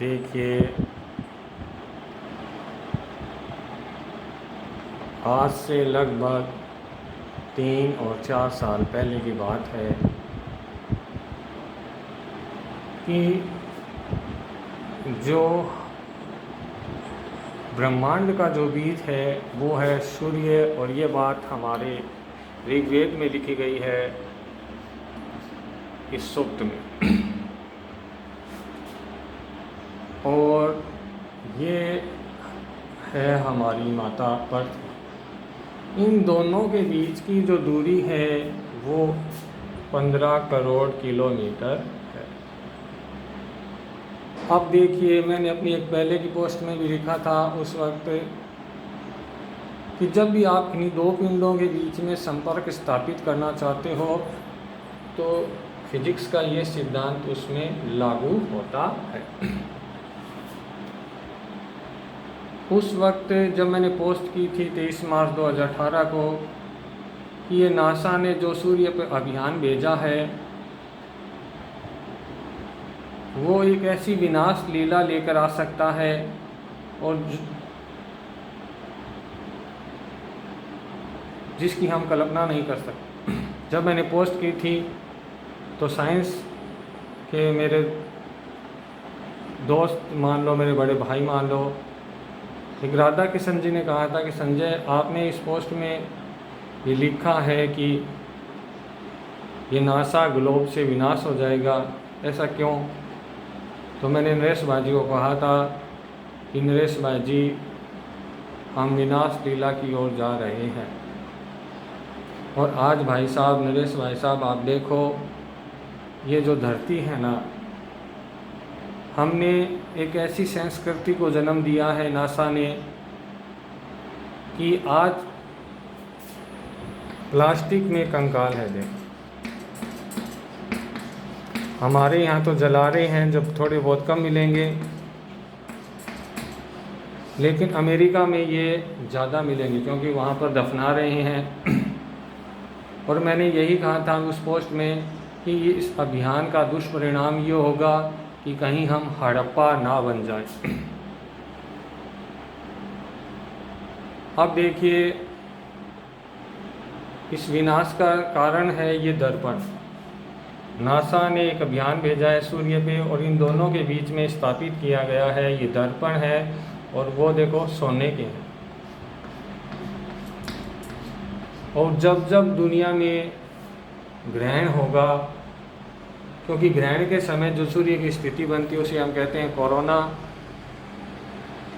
देखिए, आज से लगभग 3 और 4 साल पहले की बात है कि जो ब्रह्मांड का जो बीज है वो है सूर्य, और ये बात हमारे ऋग्वेद में लिखी गई है इस सूक्त में। और ये है हमारी माता पृथ्वी। इन दोनों के बीच की जो दूरी है वो 15 करोड़ किलोमीटर है। अब देखिए, मैंने अपनी एक पहले की पोस्ट में भी लिखा था उस वक्त कि जब भी आप इन्हीं दो पिंडों के बीच में संपर्क स्थापित करना चाहते हो तो फिजिक्स का ये सिद्धांत उसमें लागू होता है। उस वक्त जब मैंने पोस्ट की थी 23 मार्च 2018 को कि ये नासा ने जो सूर्य पर अभियान भेजा है वो एक ऐसी विनाश लीला लेकर आ सकता है और जिसकी हम कल्पना नहीं कर सकते। जब मैंने पोस्ट की थी तो साइंस के मेरे दोस्त मान लो, मेरे बड़े भाई मान लो, एक राधा किशन जी ने कहा था कि संजय, आपने इस पोस्ट में ये लिखा है कि ये नासा ग्लोब से विनाश हो जाएगा, ऐसा क्यों? तो मैंने नरेश भाई को कहा था कि नरेश भाई जी, हम विनाश लीला की ओर जा रहे हैं। और आज भाई साहब, नरेश भाई साहब, आप देखो, ये जो धरती है ना, हमने एक ऐसी संस्कृति को जन्म दिया है नासा ने कि आज प्लास्टिक में कंकाल है। देख, हमारे यहाँ तो जला रहे हैं, जब थोड़े बहुत कम मिलेंगे, लेकिन अमेरिका में ये ज़्यादा मिलेंगे क्योंकि वहाँ पर दफना रहे हैं। और मैंने यही कहा था उस पोस्ट में कि ये इस अभियान का दुष्परिणाम ये होगा कि कहीं हम हड़प्पा ना बन जाए। अब देखिए, इस विनाश का कारण है ये दर्पण। नासा ने एक अभियान भेजा है सूर्य पे और इन दोनों के बीच में स्थापित किया गया है ये दर्पण है, और वो देखो सोने के हैं। और जब जब दुनिया में ग्रहण होगा, क्योंकि ग्रहण के समय जो सूर्य की स्थिति बनती है उसे हम कहते हैं कोरोना,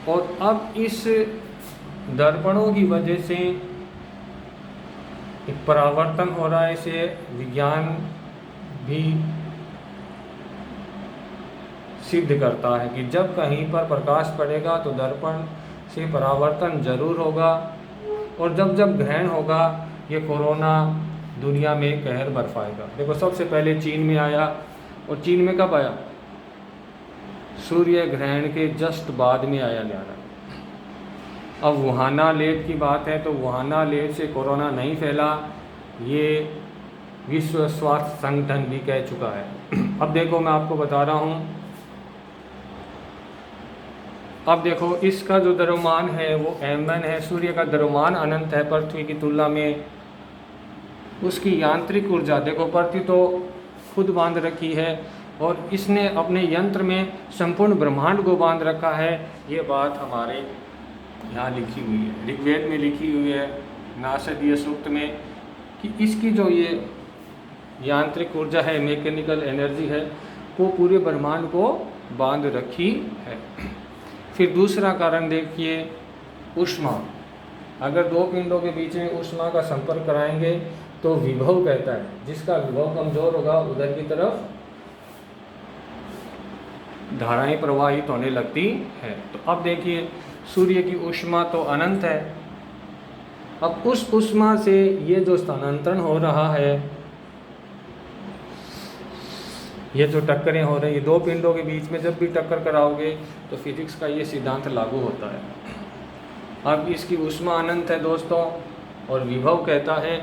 और अब इस दर्पणों की वजह से एक परावर्तन हो रहा है। इसे विज्ञान भी सिद्ध करता है कि जब कहीं पर प्रकाश पड़ेगा तो दर्पण से परावर्तन जरूर होगा, और जब जब ग्रहण होगा ये कोरोना दुनिया में कहर बरपाएगा। देखो, सबसे पहले चीन में आया, और चीन में कब आया? सूर्य ग्रहण के जस्ट बाद में आया जा रहा है। अब वुहाना लेब की बात है तो वुहाना लेब से कोरोना नहीं फैला, ये विश्व स्वास्थ्य संगठन भी कह चुका है। अब देखो, मैं आपको बता रहा हूँ, अब देखो, इसका जो द्रव्यमान है वो m1 है। सूर्य का द्रव्यमान अनंत है पृथ्वी की तुलना में। उसकी यांत्रिक ऊर्जा देखो, पृथ्वी तो खुद बांध रखी है और इसने अपने यंत्र में संपूर्ण ब्रह्मांड को बांध रखा है। ये बात हमारे यहाँ लिखी हुई है, ऋग्वेद में लिखी हुई है, नासदीय सूक्त में, कि इसकी जो ये यांत्रिक ऊर्जा है, मैकेनिकल एनर्जी है, वो पूरे ब्रह्मांड को बांध रखी है। फिर दूसरा कारण देखिए, ऊष्मा। अगर दो पिंडों के बीच में ऊष्मा का संपर्क कराएंगे तो विभव कहता है, जिसका विभव कमजोर होगा उधर की तरफ धाराएं प्रवाहित होने लगती है। तो अब देखिए, सूर्य की ऊष्मा तो अनंत है। अब उस ऊष्मा से ये जो स्थानांतरण हो रहा है, ये जो टक्करें हो रही है दो पिंडों के बीच में, जब भी टक्कर कराओगे तो फिजिक्स का ये सिद्धांत लागू होता है। अब इसकी ऊष्मा अनंत है दोस्तों, और विभव कहता है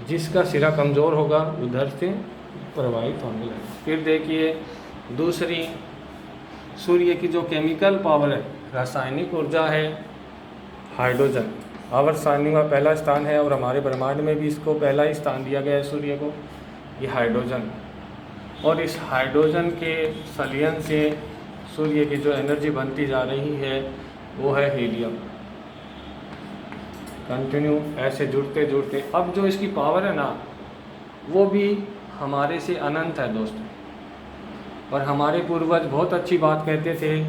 जिसका सिरा कमज़ोर होगा उधर से प्रवाहित होने लगे। फिर देखिए, दूसरी, सूर्य की जो केमिकल पावर है, रासायनिक ऊर्जा है, हाइड्रोजन आवर्त सारणी में पहला स्थान है और हमारे ब्रह्मांड में भी इसको पहला ही स्थान दिया गया है सूर्य को, ये हाइड्रोजन। और इस हाइड्रोजन के संलयन से सूर्य की जो एनर्जी बनती जा रही है वो है हीलियम। कंटिन्यू ऐसे जुड़ते जुड़ते अब जो इसकी पावर है ना वो भी हमारे से अनंत है दोस्तों। और हमारे पूर्वज बहुत अच्छी बात कहते थे,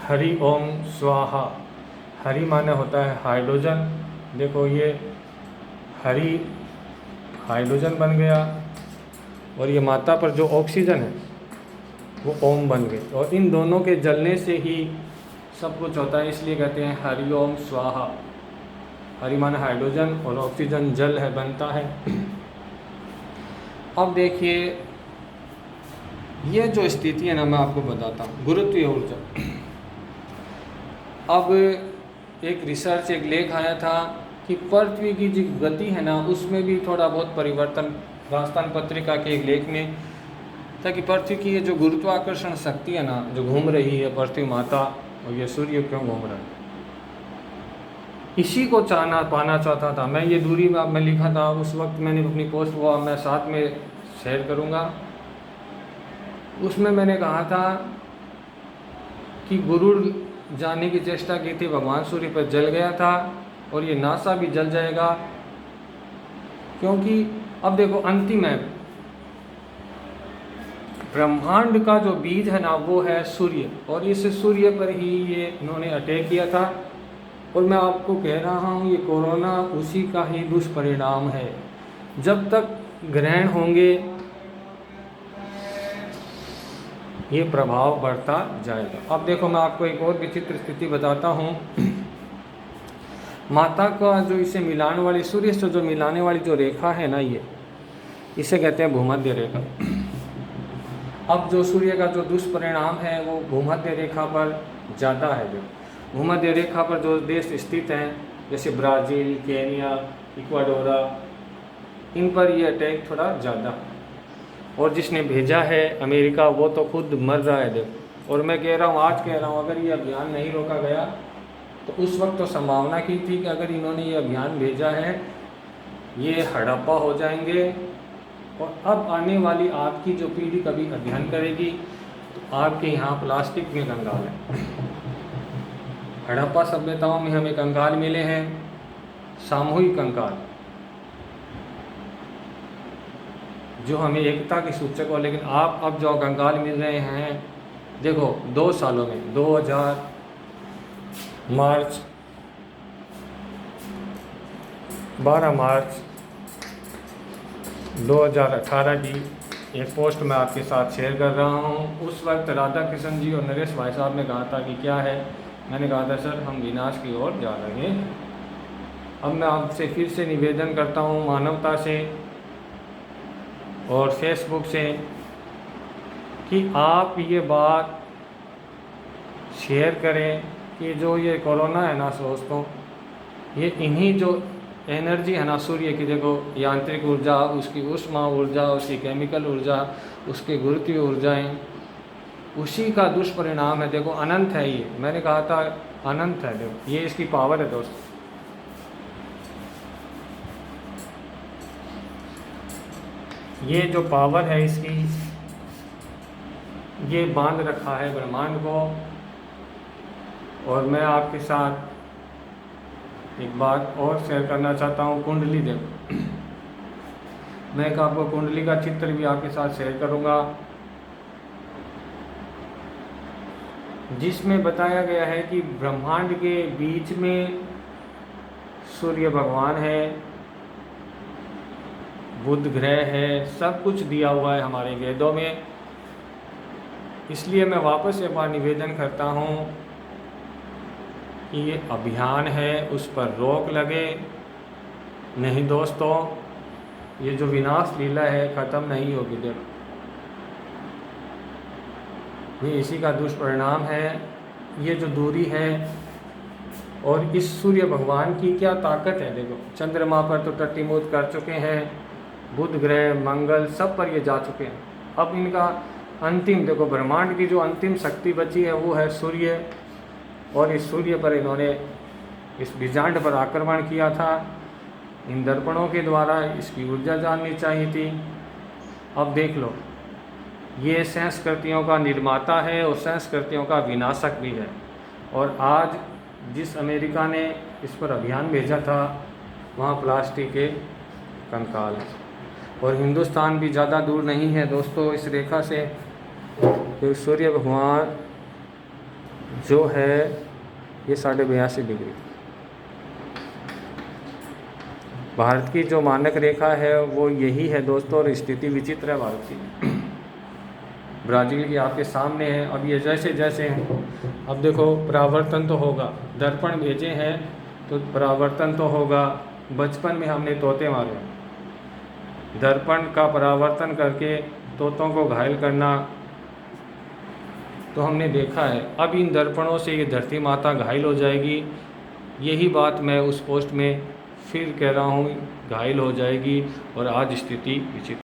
हरि ओम स्वाहा। हरि माने होता है हाइड्रोजन, देखो ये हरि हाइड्रोजन बन गया और ये माता पर जो ऑक्सीजन है वो ओम बन गई, और इन दोनों के जलने से ही सब कुछ होता है, इसलिए कहते हैं हरि ओम स्वाहा। हरि माने हाइड्रोजन और ऑक्सीजन जल है बनता है। अब देखिए ये जो स्थिति है ना मैं आपको बताता हूँ, गुरुत्वीय ऊर्जा। अब एक रिसर्च एक लेख आया था कि पृथ्वी की जो गति है ना उसमें भी थोड़ा बहुत परिवर्तन, राजस्थान पत्रिका के एक लेख में था कि पृथ्वी की ये जो गुरुत्वाकर्षण शक्ति है ना जो घूम रही है पृथ्वी माता और ये सूर्य क्यों घूम रहा है, इसी को पाना चाहता था मैं। ये दूरी में मैं लिखा था उस वक्त, मैंने अपनी पोस्ट वो मैं साथ में शेयर करूँगा। उसमें मैंने कहा था कि गुरुर जाने की चेष्टा की थी, भगवान सूर्य पर जल गया था और ये नासा भी जल जाएगा, क्योंकि अब देखो अंतिम है ब्रह्मांड का जो बीज है ना वो है सूर्य, और इस सूर्य पर ही ये इन्होंने अटैक किया था। और मैं आपको कह रहा हूँ ये कोरोना उसी का ही दुष्परिणाम है। जब तक ग्रहण होंगे ये प्रभाव बढ़ता जाएगा। अब देखो मैं आपको एक और विचित्र स्थिति बताता हूँ। माता का जो इसे मिलाने वाली, सूर्य से जो मिलाने वाली जो रेखा है ना ये, इसे कहते हैं भूमध्य रेखा। अब जो सूर्य का जो दुष्परिणाम है वो भूमध्य रेखा पर ज़्यादा है। जो भूमध्य रेखा पर जो देश स्थित हैं जैसे ब्राज़ील, केनिया, इक्वाडोरा, इन पर ये अटैक थोड़ा ज़्यादा। और जिसने भेजा है अमेरिका वो तो खुद मर रहा है देखो। और मैं कह रहा हूँ, आज कह रहा हूँ, अगर ये अभियान नहीं रोका गया तो उस वक्त तो संभावना की थी कि अगर इन्होंने ये अभियान भेजा है ये हड़प्पा हो जाएंगे। और अब आने वाली आपकी जो पीढ़ी कभी अध्ययन करेगी तो आपके यहाँ प्लास्टिक में कंगाल है। हड़प्पा सभ्यताओं में हमें कंगाल मिले हैं, सामूहिक कंगाल, जो हमें एकता की सूचक हो। लेकिन आप अब जो कंगाल मिल रहे हैं देखो 2 सालों में 2000 मार्च 12 मार्च 2018 की एक पोस्ट मैं आपके साथ शेयर कर रहा हूँ। उस वक्त राधा कृष्ण जी और नरेश भाई साहब ने कहा था कि क्या है, मैंने कहा था सर हम विनाश की ओर जा रहे हैं। अब मैं आपसे फिर से निवेदन करता हूँ मानवता से और फेसबुक से कि आप ये बात शेयर करें कि जो ये कोरोना है ना दोस्तों, ये इन्हीं जो एनर्जी है ना सूर्य की, देखो यांत्रिक ऊर्जा, उसकी ऊष्मा ऊर्जा, उसकी केमिकल ऊर्जा, उसकी गुरुत्वीय ऊर्जाएं, उसी का दुष्परिणाम है। देखो अनंत है ये, मैंने कहा था अनंत है, देखो ये इसकी पावर है दोस्तों। ये जो पावर है इसकी, ये बांध रखा है ब्रह्मांड को। और मैं आपके साथ एक बात और शेयर करना चाहता हूँ। कुंडली देखो, मैं एक आपको कुंडली का चित्र भी आपके साथ शेयर करूँगा, जिसमें बताया गया है कि ब्रह्मांड के बीच में सूर्य भगवान है, बुध ग्रह है, सब कुछ दिया हुआ है हमारे वेदों में। इसलिए मैं वापस एक बार निवेदन करता हूँ कि ये अभियान है उस पर रोक लगे। नहीं दोस्तों, ये जो विनाश लीला है ख़त्म नहीं होगी। देखो ये इसी का दुष्परिणाम है। ये जो दूरी है और इस सूर्य भगवान की क्या ताकत है। देखो चंद्रमा पर तो टट्टीमूत कर चुके हैं, बुध ग्रह, मंगल, सब पर ये जा चुके हैं। अब इनका अंतिम, देखो ब्रह्मांड की जो अंतिम शक्ति बची है वो है सूर्य, और इस सूर्य पर इन्होंने इस बीजांड पर आक्रमण किया था। इन दर्पणों के द्वारा इसकी ऊर्जा जाननी चाहिए थी। अब देख लो, ये संस्कृतियों का निर्माता है और संस्कृतियों का विनाशक भी है। और आज जिस अमेरिका ने इस पर अभियान भेजा था वहाँ प्लास्टिक के कंकाल हैं। और हिंदुस्तान भी ज़्यादा दूर नहीं है दोस्तों इस रेखा से। तो सूर्य भगवान जो है ये 82.5 डिग्री, भारत की जो मानक रेखा है वो यही है दोस्तों। और स्थिति विचित्र है भारत की। ब्राज़ील की आपके सामने है। अब ये जैसे जैसे अब देखो परावर्तन तो होगा, दर्पण भेजे हैं तो परावर्तन तो होगा। बचपन में हमने तोते मारे, दर्पण का परावर्तन करके तोतों को घायल करना तो हमने देखा है। अब इन दर्पणों से ये धरती माता घायल हो जाएगी। यही बात मैं उस पोस्ट में फिर कह रहा हूँ, घायल हो जाएगी। और आज स्थिति विचित्र